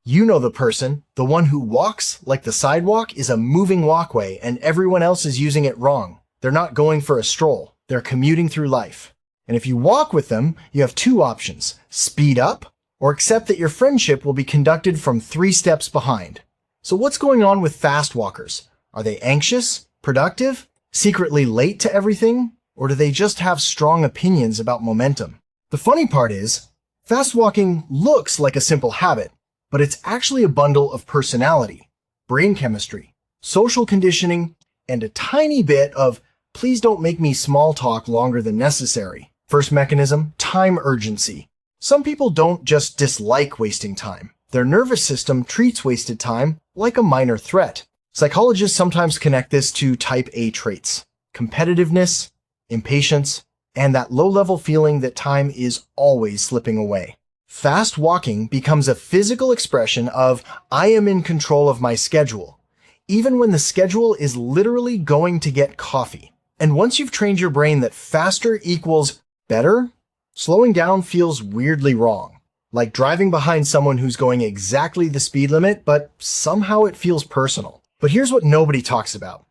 You know the person, the one who walks like the sidewalk is a moving walkway and everyone else is using it wrong. They're not going for a stroll. They're commuting through life. And if you walk with them, you have two options: speed up or accept that your friendship will be conducted from 3 steps behind. So what's going on with fast walkers? Are they anxious, productive, secretly late to everything? Or do they just have strong opinions about momentum? The funny part is, fast walking looks like a simple habit, but it's actually a bundle of personality, brain chemistry, social conditioning, and a tiny bit of please don't make me small talk longer than necessary. First mechanism, time urgency. Some people don't just dislike wasting time. Their nervous system treats wasted time like a minor threat. Psychologists sometimes connect this to type A traits: competitiveness, impatience, and that low-level feeling that time is always slipping away. Fast walking becomes a physical expression of I am in control of my schedule, even when the schedule is literally going to get coffee. And once you've trained your brain that faster equals better, slowing down feels weirdly wrong. Like driving behind someone who's going exactly the speed limit, but somehow it feels personal. But here's what nobody talks about.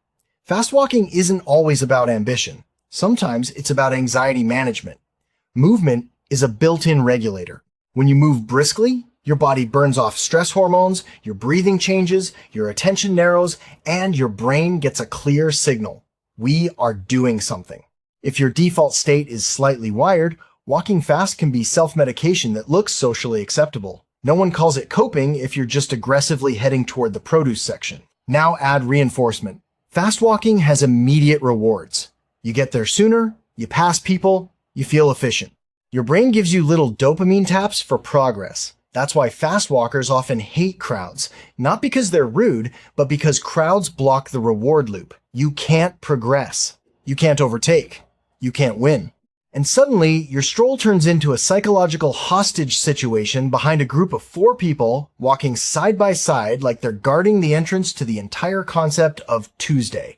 Fast walking isn't always about ambition. Sometimes it's about anxiety management. Movement is a built-in regulator. When you move briskly, your body burns off stress hormones, your breathing changes, your attention narrows, and your brain gets a clear signal. We are doing something. If your default state is slightly wired, walking fast can be self-medication that looks socially acceptable. No one calls it coping if you're just aggressively heading toward the produce section. Now add reinforcement. Fast walking has immediate rewards. You get there sooner, you pass people, you feel efficient. Your brain gives you little dopamine taps for progress. That's why fast walkers often hate crowds, not because they're rude, but because crowds block the reward loop. You can't progress. You can't overtake. You can't win. And suddenly, your stroll turns into a psychological hostage situation behind a group of 4 people walking side by side like they're guarding the entrance to the entire concept of Tuesday.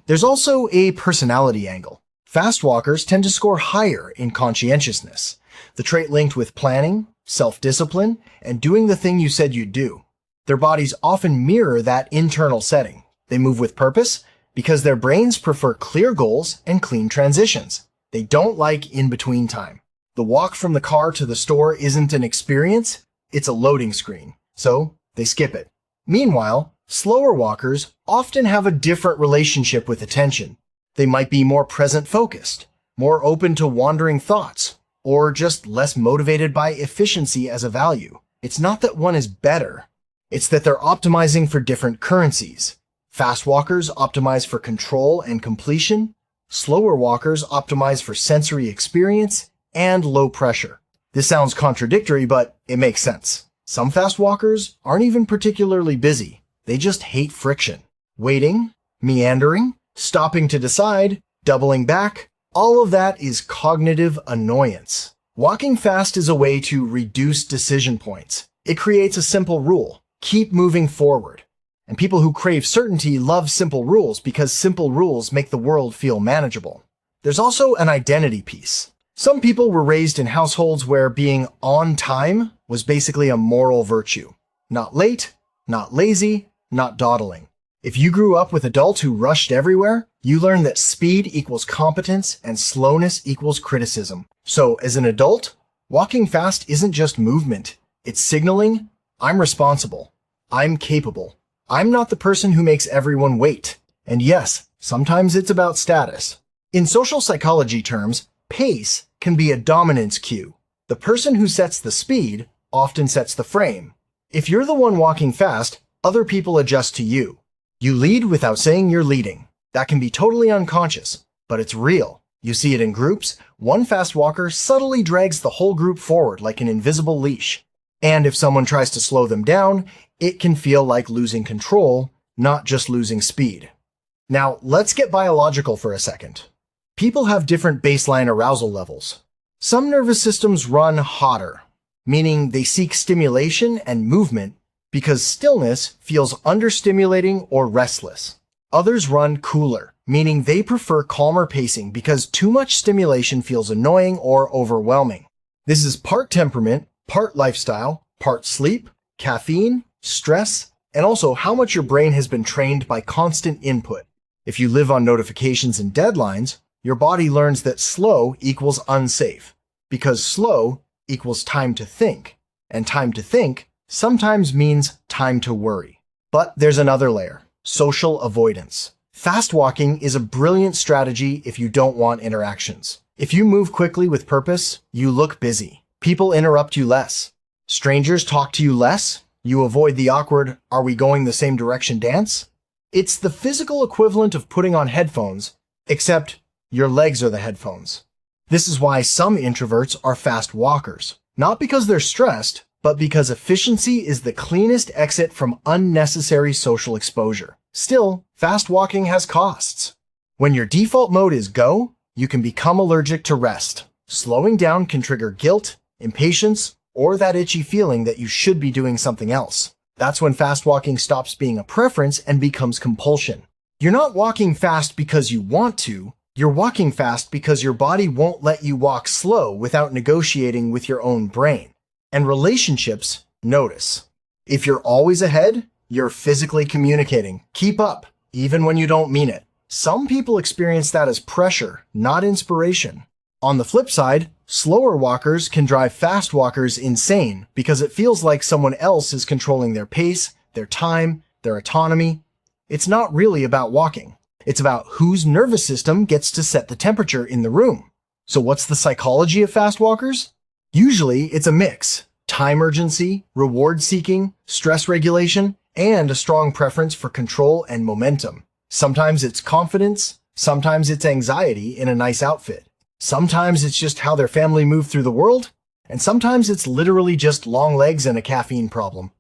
There's also a personality angle. Fast walkers tend to score higher in conscientiousness, the trait linked with planning, self-discipline, and doing the thing you said you'd do. Their bodies often mirror that internal setting. They move with purpose because their brains prefer clear goals and clean transitions. They don't like in-between time. The walk from the car to the store isn't an experience, it's a loading screen, so they skip it. Meanwhile, slower walkers often have a different relationship with attention. They might be more present-focused, more open to wandering thoughts, or just less motivated by efficiency as a value. It's not that one is better, it's that they're optimizing for different currencies. Fast walkers optimize for control and completion. Slower walkers optimize for sensory experience and low pressure. This sounds contradictory, but it makes sense. Some fast walkers aren't even particularly busy. They just hate friction. Waiting, meandering, stopping to decide, doubling back, all of that is cognitive annoyance. Walking fast is a way to reduce decision points. It creates a simple rule: keep moving forward. And people who crave certainty love simple rules because simple rules make the world feel manageable. There's also an identity piece. Some people were raised in households where being on time was basically a moral virtue. Not late, not lazy, not dawdling. If you grew up with adults who rushed everywhere, you learned that speed equals competence and slowness equals criticism. So as an adult, walking fast isn't just movement. It's signaling, I'm responsible, I'm capable. I'm not the person who makes everyone wait. And yes, sometimes it's about status. In social psychology terms, pace can be a dominance cue. The person who sets the speed often sets the frame. If you're the one walking fast, other people adjust to you. You lead without saying you're leading. That can be totally unconscious, but it's real. You see it in groups. One fast walker subtly drags the whole group forward like an invisible leash. And if someone tries to slow them down, it can feel like losing control, not just losing speed. Now, let's get biological for a second. People have different baseline arousal levels. Some nervous systems run hotter, meaning they seek stimulation and movement because stillness feels understimulating or restless. Others run cooler, meaning they prefer calmer pacing because too much stimulation feels annoying or overwhelming. This is part temperament, part lifestyle, part sleep, caffeine, stress, and also how much your brain has been trained by constant input. If you live on notifications and deadlines, your body learns that slow equals unsafe, because slow equals time to think, and time to think sometimes means time to worry. But there's another layer: social avoidance. Fast walking is a brilliant strategy if you don't want interactions. If you move quickly with purpose, you look busy. People interrupt you less. Strangers talk to you less. You avoid the awkward, "are we going the same direction" dance. It's the physical equivalent of putting on headphones, except your legs are the headphones. This is why some introverts are fast walkers. Not because they're stressed, but because efficiency is the cleanest exit from unnecessary social exposure. Still, fast walking has costs. When your default mode is go, you can become allergic to rest. Slowing down can trigger guilt, impatience, or that itchy feeling that you should be doing something else. That's when fast walking stops being a preference and becomes compulsion. You're not walking fast because you want to. You're walking fast because your body won't let you walk slow without negotiating with your own brain. And relationships notice. If you're always ahead, you're physically communicating. Keep up, even when you don't mean it. Some people experience that as pressure, not inspiration. On the flip side, slower walkers can drive fast walkers insane because it feels like someone else is controlling their pace, their time, their autonomy. It's not really about walking. It's about whose nervous system gets to set the temperature in the room. So what's the psychology of fast walkers? Usually it's a mix: time urgency, reward seeking, stress regulation, and a strong preference for control and momentum. Sometimes it's confidence, sometimes it's anxiety in a nice outfit. Sometimes it's just how their family moved through the world, and sometimes it's literally just long legs and a caffeine problem.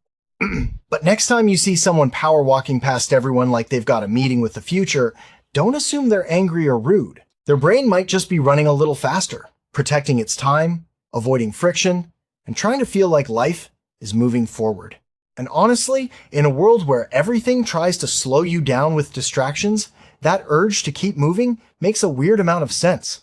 But next time you see someone power walking past everyone like they've got a meeting with the future, don't assume they're angry or rude. Their brain might just be running a little faster, protecting its time, avoiding friction, and trying to feel like life is moving forward. And honestly, in a world where everything tries to slow you down with distractions, that urge to keep moving makes a weird amount of sense.